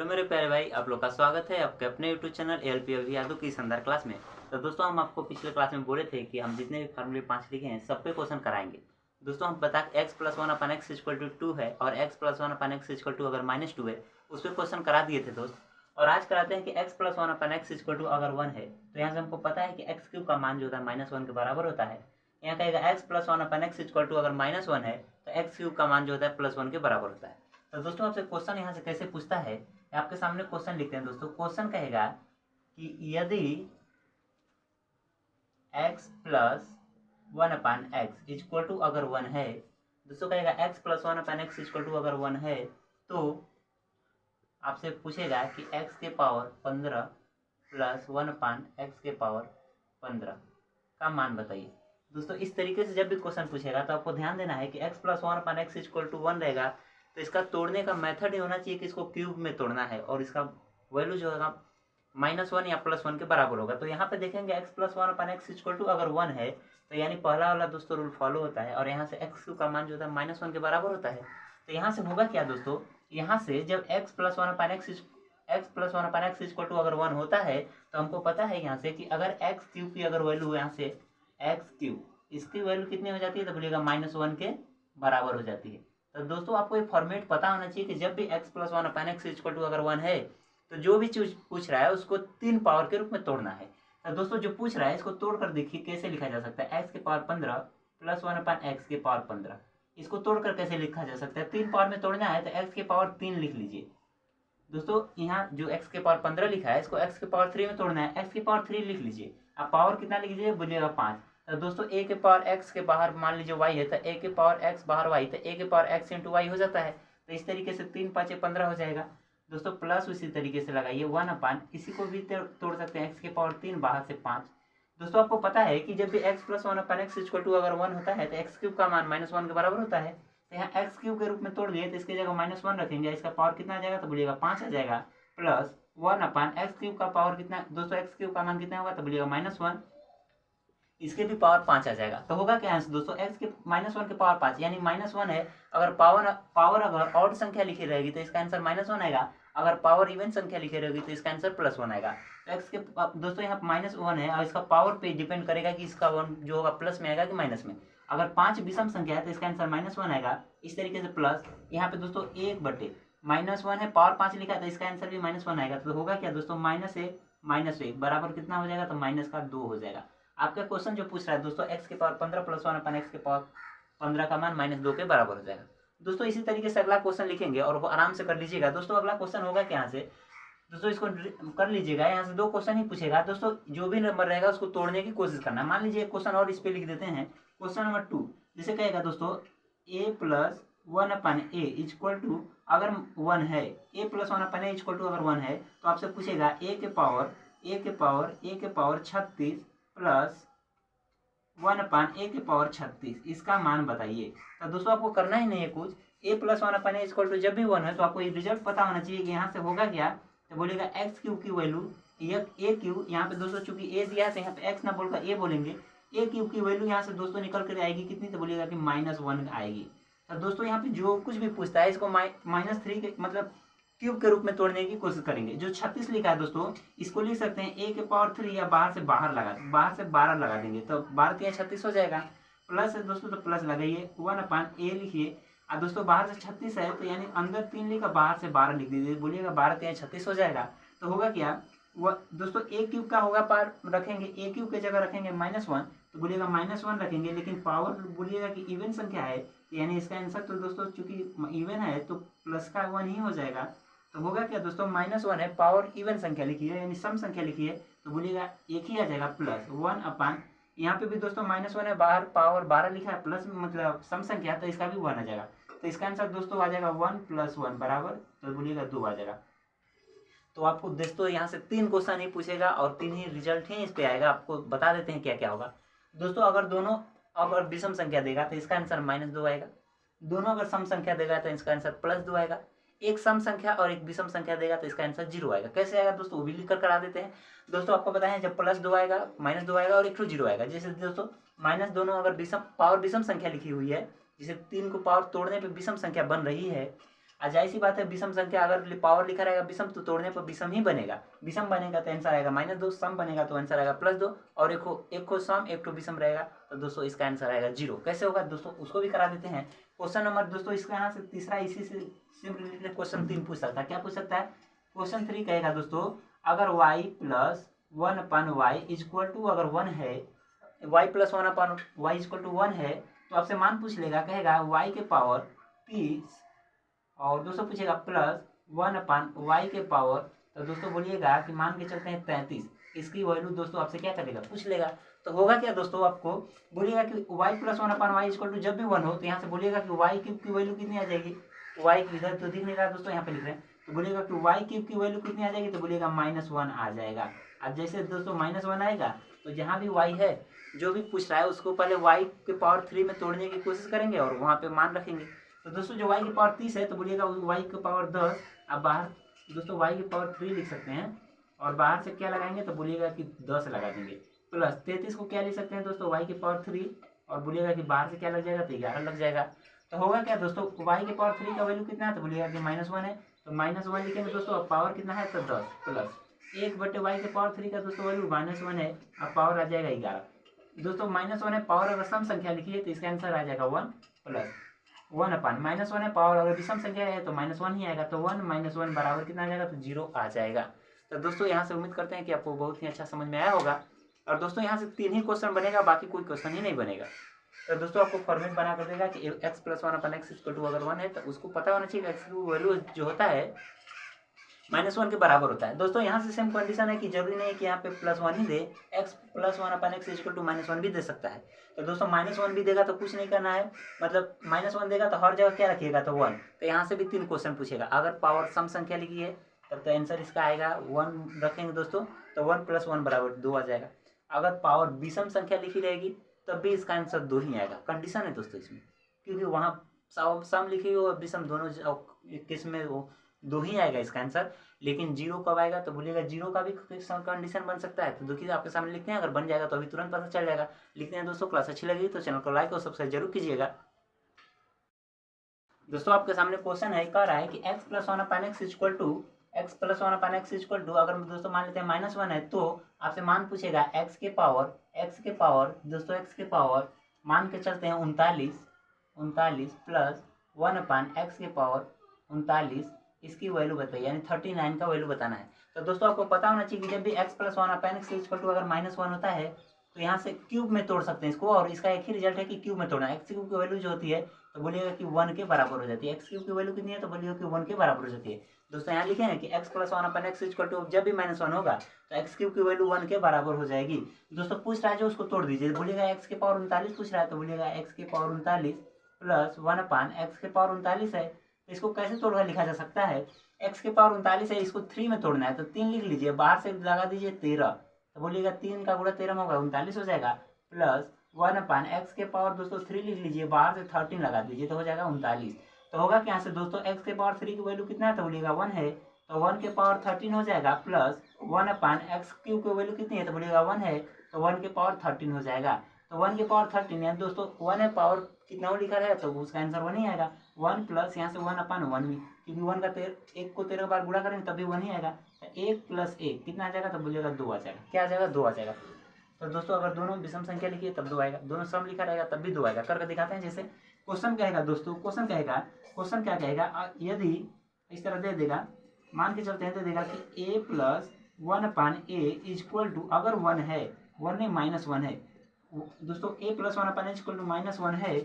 तो मेरे प्यारे भाई, आप लोग का स्वागत है आपके अपने यूट्यूब चैनल एलपी यादव की शानदार क्लास में। तो दोस्तों, हम आपको पिछले क्लास में बोले थे कि हम जितने भी फार्मूले 5 लिखे हैं सब पे क्वेश्चन कराएंगे। दोस्तों, हम बता X plus one upon X equal to 2 है और X plus one upon X equal to अगर -2 है उस पर क्वेश्चन करा दिए थे दोस्त। और आज कराते हैं कि X plus one upon X equal to अगर 1 है तो यहाँ से हमको पता है कि एक्स क्यूब का मान जो होता है -1 के बराबर होता है। यहाँ कहेगा X plus one upon X equal to अगर -1 है तो एक्स क्यूब का मान जो होता है +1 के बराबर होता है। तो दोस्तों, आपसे क्वेश्चन यहाँ से कैसे पूछता है, आपके सामने क्वेश्चन लिखते हैं दोस्तों। क्वेश्चन कहेगा कि यदि x plus one upon X equal to अगर 1 है, दोस्तों कहेगा x plus one upon X equal to अगर 1 है तो आपसे पूछेगा कि x के power 15 plus one upon X के पावर 15 का मान बताइए। दोस्तों, इस तरीके से जब भी क्वेश्चन पूछेगा तो आपको ध्यान देना है कि x plus one upon X equal to 1 रहेगा तो इसका तोड़ने का मेथड ही होना चाहिए कि इसको क्यूब में तोड़ना है और इसका वैल्यू जो होगा -1 या +1 के बराबर होगा। तो यहाँ पे देखेंगे x plus one upon X equal to अगर 1 है तो यानी पहला वाला दोस्तों रूल फॉलो होता है और यहाँ से एक्स क्यूब का मान जो होता है -1 के बराबर होता है। तो यहाँ से होगा क्या दोस्तों, यहाँ से जब x plus one upon X equal to अगर 1 होता है तो हमको पता है यहाँ से कि अगर एक्स क्यूब की अगर वैल्यू यहाँ से एक्स क्यूब इसकी वैल्यू कितनी हो जाती है तो बोलिएगा -1 के बराबर हो जाती है। तो दोस्तों, आपको एक फॉर्मेट पता होना चाहिए कि जब भी x plus one upon X equal to अगर 1 है तो जो भी चीज पूछ रहा है उसको 3 पावर के रूप में तोड़ना है। तो दोस्तों, जो पूछ रहा है इसको तोड़कर देखिए कैसे लिखा जा सकता है। x के power 15 plus one upon X के पावर 15, इसको तोड़कर कैसे लिखा जा सकता है। 3 पावर में तोड़ना है तो x के पावर 3 लिख लीजिए। दोस्तों, यहाँ जो x के पावर 15 लिखा है इसको x के पावर 3 में तोड़ना है, x के पावर 3 लिख लीजिए। अब पावर कितना लिख लीजिए, बोलिएगा 5। तो दोस्तों, a के पावर x के बाहर मान लीजिए y है तो a के पावर x बाहर y, तो a के पावर x इंटू y हो जाता है। तो इस तरीके से 3 5 15 हो जाएगा। दोस्तों, प्लस उसी तरीके से लगाइए 1 अपान, इसी को भी तोड़ सकते हैं, x के पावर 3 बाहर से 5। दोस्तों, आपको पता है कि जब भी x plus one upon X equal to अगर 1 होता है तो एक्स क्यूब का मान -1 के बराबर होता है। तो यहाँ एक्स क्यूब के रूप में तोड़ दिए तो इसकी जगह -1 रखेंगे, इसका पावर कितना आ जाएगा तो बोलिएगा 5 आ जाएगा, प्लस 1 अपान एक्स क्यूब का पावर कितना दोस्तों, एक्स क्यूब का मान कितना होगा तो बोलिएगा -1, इसके भी पावर 5 आ जाएगा। तो होगा क्या आंसर दोस्तों, x के -1 के पावर 5 यानी -1 है। अगर पावर अगर ऑड संख्या लिखी रहेगी तो इसका आंसर -1 आएगा, अगर पावर इवन संख्या लिखी रहेगी तो इसका आंसर +1 आएगा। तो x के दोस्तों यहाँ -1 है और इसका पावर पे डिपेंड करेगा कि इसका 1 जो होगा प्लस में आएगा कि माइनस में। अगर 5 विषम संख्या है तो इसका आंसर -1 आएगा। इस तरीके से प्लस यहाँ पे दोस्तों 1/, -1 है, पावर 5 लिखा है तो इसका आंसर भी -1 आएगा। तो होगा क्या दोस्तों, -1 बराबर कितना हो जाएगा तो -2 हो जाएगा। आपका क्वेश्चन जो पूछ रहा है दोस्तों, x के power 15 plus one upon X के पावर 15 का मान -2 के बराबर हो जाएगा। दोस्तों, इसी तरीके से अगला क्वेश्चन लिखेंगे और वो आराम से कर लीजिएगा। दोस्तों, अगला क्वेश्चन होगा कि यहाँ से दोस्तों इसको कर लीजिएगा, यहाँ से 2 क्वेश्चन ही पूछेगा। दोस्तों, जो भी नंबर रहेगा उसको तोड़ने की कोशिश करना। मान लीजिए एक क्वेश्चन और इस पे लिख देते हैं, क्वेश्चन नंबर 2, जिसे कहेगा दोस्तों a plus one upon A equal to अगर 1 है, a plus one upon A equal to अगर 1 है तो आपसे पूछेगा a के पावर 36 प्लस 1 अपान ए के पावर 36, इसका मान बताइए। तो दोस्तों, आपको करना ही नहीं है कुछ, a plus one upon A equal to जब भी 1 है तो आपको ये रिजल्ट पता होना चाहिए कि यहाँ से होगा क्या। तो बोलेगा एक्स क्यूब की वैल्यू ए क्यूब, यहाँ पे दोस्तों चूंकि ए दिया है तो यहाँ पे एक्स ना बोलकर ए बोलेंगे, ए क्यूब की वैल्यू यहाँ से दोस्तों निकल कर आएगी कितनी, तो बोलेगा कि -1 आएगी। तो दोस्तों, यहाँ पे जो कुछ भी पूछता है इसको -3 के मतलब क्यूब के रूप में तोड़ने की कोशिश करेंगे। जो 36 लिखा है दोस्तों इसको लिख सकते हैं a के पावर 3 या बाहर से 12 लगा देंगे तो 12 3 36 हो जाएगा। प्लस है दोस्तों तो प्लस लगाइए, 1 अपान ए लिखिए। और दोस्तों बाहर से 36 है तो यानी अंदर 3 लिखा, बाहर से 12 लिख दीजिए, बोलिएगा 12 3 36 हो जाएगा। तो होगा क्या वह दोस्तों, ए क्यूब का होगा पार रखेंगे, ए क्यूब की जगह रखेंगे -1 तो बोलिएगा -1 रखेंगे, लेकिन पावर बोलिएगा कि इवन संख्या है यानी इसका आंसर तो दोस्तों चूंकि इवन है तो प्लस का 1 ही हो जाएगा। तो होगा क्या दोस्तों, -1 है, पावर इवन संख्या लिखी है यानी सम संख्या लिखी है तो बोलिएगा एक ही आ जाएगा, प्लस 1 अपान, यहाँ पे भी दोस्तों -1 है, बाहर पावर 12 लिखा है, प्लस मतलब सम संख्या तो इसका भी 1 आ जाएगा। तो इसका आंसर दोस्तों आ जाएगा 1 + 1 बराबर, तो बोलिएगा 2 आ जाएगा। तो आपको दोस्तों यहाँ से 3 क्वेश्चन ही पूछेगा और 3 ही रिजल्ट ही इस पे आएगा। आपको बता देते हैं क्या क्या होगा दोस्तों। अगर विषम संख्या देगा तो इसका आंसर -2 आएगा, दोनों अगर सम संख्या देगा तो इसका आंसर +2 आएगा, एक सम संख्या और एक विषम संख्या देगा तो इसका आंसर 0 आएगा। कैसे आएगा दोस्तों, वो भी लिख कर करा देते हैं। दोस्तों, आपको पता है जब +2 आएगा, -2 आएगा और एक 0 आएगा। जैसे दोस्तों माइनस दोनों अगर विषम संख्या लिखी हुई है, जैसे 3 को पावर तोड़ने पे विषम संख्या बन रही है आज जाहिर सी बात है विषम संख्या अगर पावर लिखा रहेगा विषम तो तोड़ने पर विषम ही बनेगा। विषम बनेगा तो आंसर आएगा -2, सम बनेगा तो आंसर आएगा +2 और एक को सम एक को विषम रहेगा तो दोस्तों इसका आंसर आएगा 0। कैसे होगा दोस्तों उसको भी करा देते हैं। क्वेश्चन नंबर दोस्तों इसका यहाँ से तीसरा इसी से रिलेटेड क्वेश्चन 3 पूछ सकता है। क्या पूछ सकता है? क्वेश्चन 3 कहेगा दोस्तों अगर y + 1/y = अगर 1 है, y + 1/y = 1 है तो आपसे मान पूछ लेगा, कहेगा y के पावर 30 और दोस्तों पूछेगा +1/y के पावर, तो दोस्तों बोलिएगा कि मान के चलते हैं 33, इसकी वैल्यू दोस्तों आपसे क्या करेगा पूछ लेगा। तो होगा क्या दोस्तों, आपको बोलिएगा कि y + 1/y = जब भी 1 हो तो यहाँ से बोलिएगा कि y³ की वैल्यू कितनी आ जाएगी। y इधर तो दिख नहीं रहा दोस्तों, यहाँ पे लिख रहे हैं तो बोलिएगा कि y³ की वैल्यू कितनी आ जाएगी, तो बोलिएगा -1 आ जाएगा। अब जैसे दोस्तों -1 आएगा तो जहाँ भी y है जो भी पूछ रहा है उसको पहले y के पावर 3 में तोड़ने की कोशिश करेंगे और वहाँ पे मान रखेंगे। तो दोस्तों जो y की पावर 30 है तो बोलिएगा y की पावर 10। अब बाहर दोस्तों y की पावर 3 लिख सकते हैं और बाहर से क्या लगाएंगे तो बोलिएगा कि 10 लगा देंगे। प्लस 33 को क्या लिख सकते हैं दोस्तों y की पावर 3 और बोलिएगा कि बाहर से क्या लग जाएगा तो 11 लग जाएगा। तो होगा क्या दोस्तों y की पावर 3 का वैल्यू कितना है तो बोलिएगा कि -1 है, तो -1 लिखेंगे दोस्तों। अब पावर कितना है तो 10 प्लस 1/y के पावर 3 का दोस्तों वैल्यू -1 है, अब पावर आ जाएगा 11। दोस्तों -1 है, पावर अगर सम संख्या लिखिए तो इसका आंसर आ जाएगा 1 प्लस 1/-1 है, पावर अगर विषम संख्या है तो -1 ही आएगा, तो 1 - 1 बराबर कितना आ जाएगा तो 0 आ जाएगा। तो दोस्तों यहाँ से उम्मीद करते हैं कि आपको बहुत ही अच्छा समझ में आया होगा। और दोस्तों यहाँ से 3 ही क्वेश्चन बनेगा, बाकी कोई क्वेश्चन ही नहीं बनेगा। तो दोस्तों आपको फॉर्मेट बना कर देगा कि x + 1/x = अगर 1 है तो उसको पता होना चाहिए x की वैल्यू जो होता है -1 के बराबर होता है। दोस्तों यहाँ से सेम कंडीशन है कि जरूरी नहीं है कि यहाँ पे +1 ही दे, x + 1/x = -1 भी दे सकता है। तो दोस्तों -1 भी देगा तो कुछ नहीं करना है, मतलब -1 देगा तो हर जगह क्या रखिएगा तो 1। तो यहाँ से भी 3 क्वेश्चन पूछेगा। अगर पावर सम संख्या लिखी है तब तो आंसर इसका आएगा 1 रखेंगे दोस्तों, तो 1 + 1 = 2 आ जाएगा। अगर पावर विषम संख्या लिखी रहेगी तब भी इसका आंसर 2 ही आएगा। कंडीशन है दोस्तों इसमें, क्योंकि वहाँ सम लिखी हो और विषम दोनों केस में वो 2 ही आएगा इसका आंसर। लेकिन 0 कब आएगा तो बोलिएगा 0 का भी कंडीशन बन सकता है। तो देखिए आपके सामने लिखते हैं, अगर बन जाएगा तो अभी तुरंत पता चल जाएगा। लिखते हैं दोस्तों। क्लास अच्छी लगी तो चैनल को लाइक और सब्सक्राइब जरूर कीजिएगा। दोस्तों आपके सामने क्वेश्चन है, कह रहा है कि x + 1/x = अगर दोस्तों मान लेते हैं -1 है तो आपसे मान पूछेगा x के पावर दोस्तों x के पावर मान के चलते हैं 39 प्लस 1/x के पावर 39, इसकी वैल्यू बताइए, यानी 39 का वैल्यू बताना है। तो दोस्तों आपको पता होना चाहिए कि जब भी x + 1/x = अगर -1 होता है तो यहाँ से क्यूब में तोड़ सकते हैं इसको, और इसका एक ही रिजल्ट है कि क्यूब में तोड़ना है। x³ की वैल्यू जो होती है तो बोलिएगा कि 1 के बराबर हो जाती है। x³ की वैल्यू कितनी है तो बोलिएगा कि 1 के बराबर हो जाती है। दोस्तों यहाँ लिखे हैं कि x + 1/x = जब भी -1 होगा तो x³ की वैल्यू 1 के बराबर हो जाएगी। दोस्तों पूछ रहा है जो उसको तोड़ दीजिए। बोलिएगा x के पावर 39 पूछ रहा है तो बोलिएगा x के पावर 39 प्लस 1/x के पावर 39 है, तो इसको कैसे तोड़कर लिखा जा सकता है। x के पावर 39 है, इसको 3 में तोड़ना है तो 3 लिख लीजिए, बाहर से लगा दीजिए 13, तो बोलिएगा 3 का गुणा 13 होगा 39 हो जाएगा, प्लस 1/x के पावर दोस्तों 3 लिख लीजिए, बाहर से 13 लगा दीजिए तो हो जाएगा 39। तो होगा कि यहाँ से दोस्तों x के पावर 3 की वैल्यू कितना है तो बोलिएगा 1 है, तो 1 के पावर 13 हो जाएगा, प्लस 1/x³ की वैल्यू कितनी है तो बोलिएगा 1 है, तो 1 के पावर 13 हो जाएगा। तो 1 के पावर 13 यानी दोस्तों 1 है, पावर कितना वो लिखा है तो उसका आंसर 1 ही आएगा। 1 प्लस यहाँ से 1/1, क्योंकि 1 का 1 को 13 बार गुणा करेंगे तभी 1 ही आएगा। 1 + 1 कितना आ जाएगा तो बोलिएगा 2 आ जाएगा। क्या आ जाएगा 2 आ जाएगा। तो दोस्तों अगर दोनों विषम संख्या लिखिए तब 2 आएगा, दोनों सम लिखा रहेगा तब भी 2 आएगा। करके दिखाते हैं। जैसे क्वेश्चन कहेगा दोस्तों, क्वेश्चन क्या कहेगा, यदि इस तरह दे देगा, मान के चलते हैं दे देगा कि a + 1/a = अगर 1 है, 1 नहीं -1 है दोस्तों, a + 1/a = -1 है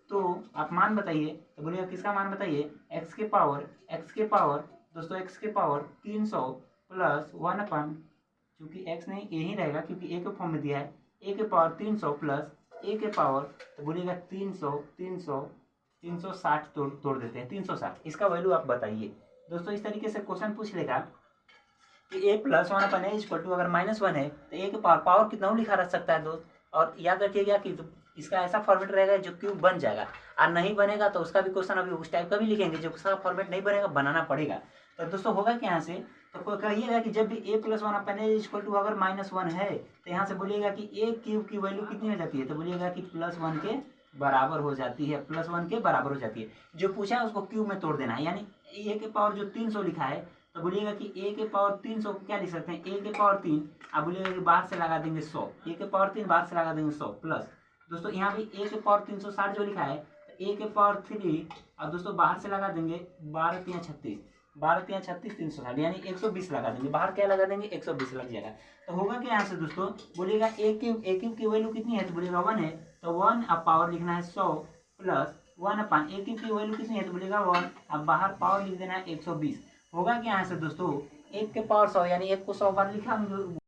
तो आप मान बताइए, तो बोलिएगा किसका मान बताइए, x के पावर दोस्तों x के पावर 300 प्लस 1/, क्योंकि x नहीं a ही रहेगा क्योंकि a के फॉर्म में दिया है, a के पावर 300 प्लस a के पावर, तो बोलिएगा 360 तोड़ देते हैं, 360 इसका वैल्यू आप बताइए। दोस्तों इस तरीके से क्वेश्चन पूछ लेगा कि a + 1/a = अगर -1 है तो a के पावर कितना लिखा रख सकता है दोस्त। और याद रखिएगा कि इसका ऐसा फॉर्मेट रहेगा जो क्यूब बन जाएगा, और नहीं बनेगा तो उसका भी क्वेश्चन अभी उस टाइप का भी लिखेंगे, जो उसका फॉर्मेट नहीं बनेगा बनाना पड़ेगा। तो दोस्तों होगा कि यहाँ से तो कहिएगा कि जब भी a + 1/a = अगर -1 है तो यहाँ से बोलिएगा कि a³ की वैल्यू कितनी हो जाती है तो बोलिएगा कि +1 के बराबर हो जाती है, +1 के बराबर हो जाती है। जो पूछा है उसको क्यूब में तोड़ देना है, यानी ए के पावर जो 300 लिखा है तो बोलिएगा कि ए के पावर 300 को क्या लिख सकते हैं, ए के पावर 3, आप बोलिएगा कि बाहर से लगा देंगे 100, ए के पावर 3 बाहर से लगा देंगे 100 प्लस दोस्तों यहाँ भी ए के पावर 360 जो लिखा है तो ए के पावर 3 और दोस्तों बाहर से लगा देंगे 12 3 36, 12 3 36 360 यानी 120 लगा देंगे, बाहर क्या लगा देंगे 120 लग जाएगा। तो होगा क्या यहाँ से दोस्तों, बोलिएगा ए क्यूब की वैल्यू कितनी है तो बोलिएगा 1 है, तो 1 अब पावर लिखना है 100 प्लस 1/, ए क्यूब की वैल्यू कितनी है तो बोलिएगा 1, अब बाहर पावर लिख देना है 120। होगा क्या यहाँ से दोस्तों, 1 के पावर 100 यानी 1 को 100 बार लिखा